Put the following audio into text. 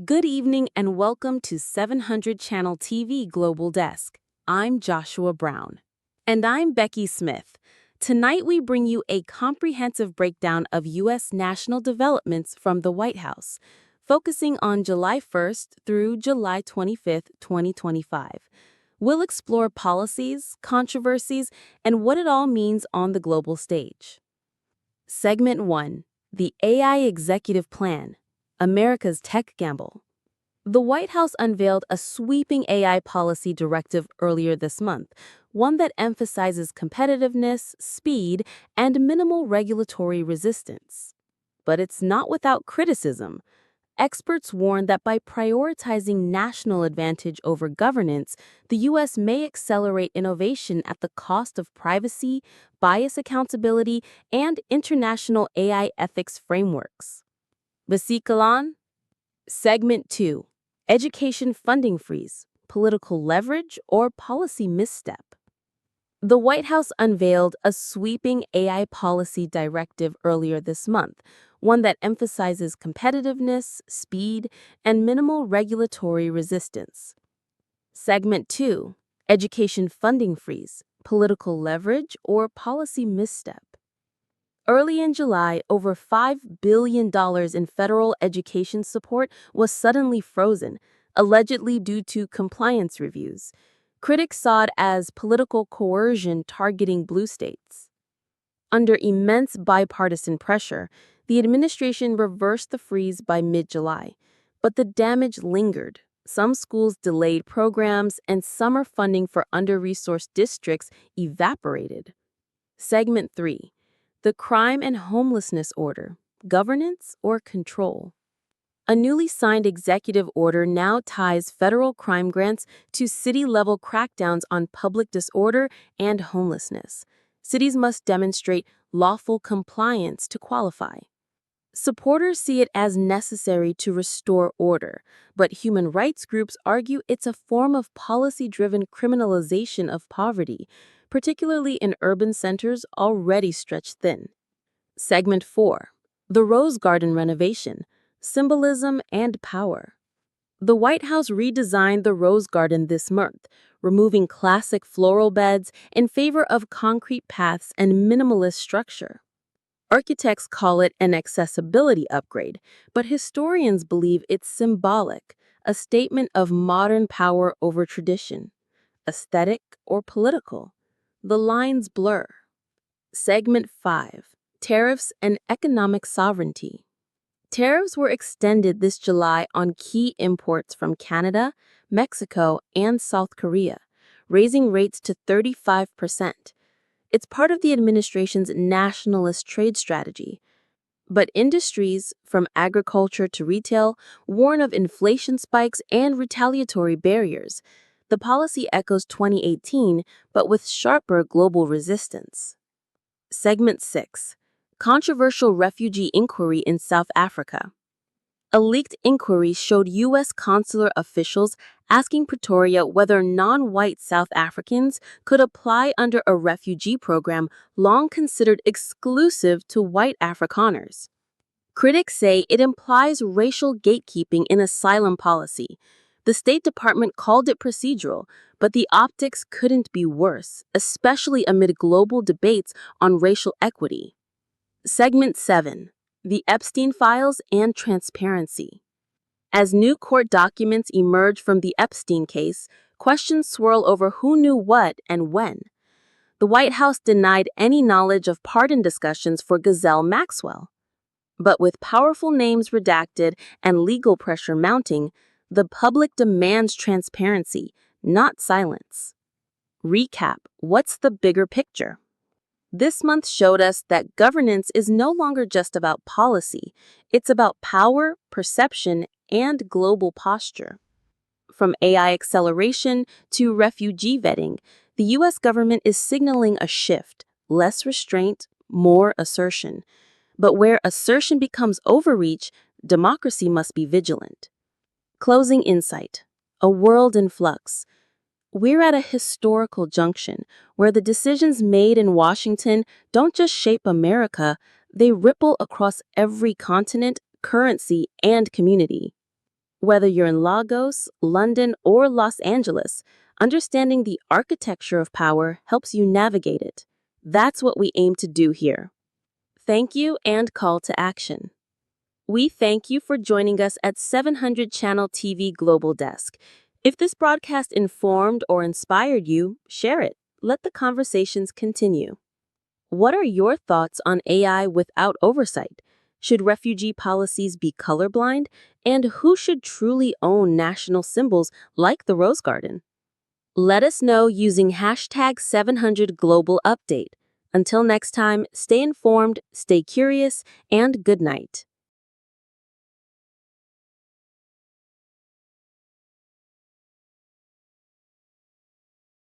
Good evening and welcome to 700 Channel TV Global Desk. I'm Joshua Brown. And I'm Becky Smith. Tonight we bring you a comprehensive breakdown of U.S. national developments from the White House, focusing on July 1st through July 25th, 2025. We'll explore policies, controversies, and what it all means on the global stage. Segment 1. The AI Executive Plan. America's Tech Gamble. The White House unveiled a sweeping AI policy directive earlier this month, one that emphasizes competitiveness, speed, and minimal regulatory resistance. But it's not without criticism. Experts warn that by prioritizing national advantage over governance, the U.S. may accelerate innovation at the cost of privacy, bias accountability, and international AI ethics frameworks. Basikalan? Segment 2. Education funding freeze, political leverage, or policy misstep. The White House unveiled a sweeping AI policy directive earlier this month, one that emphasizes competitiveness, speed, and minimal regulatory resistance. Segment 2. Education funding freeze, political leverage, or policy misstep. Early in July, over $5 billion in federal education support was suddenly frozen, allegedly due to compliance reviews. Critics saw it as political coercion targeting blue states. Under immense bipartisan pressure, the administration reversed the freeze by mid-July, but the damage lingered. Some schools delayed programs, and summer funding for under-resourced districts evaporated. Segment 3. The Crime and Homelessness Order, Governance or Control. A newly signed executive order now ties federal crime grants to city-level crackdowns on public disorder and homelessness. Cities must demonstrate lawful compliance to qualify. Supporters see it as necessary to restore order, but human rights groups argue it's a form of policy-driven criminalization of poverty, particularly in urban centers already stretched thin. Segment 4. The Rose Garden Renovation, Symbolism and Power. The White House redesigned the Rose Garden this month, removing classic floral beds in favor of concrete paths and minimalist structure. Architects call it an accessibility upgrade, but historians believe it's symbolic, a statement of modern power over tradition. Aesthetic or political? The lines blur. Segment 5. Tariffs and Economic Sovereignty. Tariffs were extended this July on key imports from Canada, Mexico, and South Korea, raising rates to 35%. It's part of the administration's nationalist trade strategy. But industries, from agriculture to retail, warn of inflation spikes and retaliatory barriers. The policy echoes 2018, but with sharper global resistance. Segment 6. Controversial refugee inquiry in South Africa. A leaked inquiry showed U.S. consular officials asking Pretoria whether non-white South Africans could apply under a refugee program long considered exclusive to white Afrikaners. Critics say it implies racial gatekeeping in asylum policy. The State Department called it procedural, but the optics couldn't be worse, especially amid global debates on racial equity. Segment 7. The Epstein Files and Transparency. As new court documents emerge from the Epstein case, questions swirl over who knew what and when. The White House denied any knowledge of pardon discussions for Ghislaine Maxwell. But with powerful names redacted and legal pressure mounting, the public demands transparency, not silence. Recap: what's the bigger picture? This month showed us that governance is no longer just about policy. It's about power, perception, and global posture. From AI acceleration to refugee vetting, the U.S. government is signaling a shift: less restraint, more assertion. But where assertion becomes overreach, democracy must be vigilant. Closing insight: a world in flux. We're at a historical junction where the decisions made in Washington don't just shape America, they ripple across every continent, currency, and community. Whether you're in Lagos, London, or Los Angeles, understanding the architecture of power helps you navigate it. That's what we aim to do here. Thank you and call to action. We thank you for joining us at 700 Channel TV Global Desk. If this broadcast informed or inspired you, share it. Let the conversations continue. What are your thoughts on AI without oversight? Should refugee policies be colorblind? And who should truly own national symbols like the Rose Garden? Let us know using hashtag 700 Global Update. Until next time, stay informed, stay curious, and good night.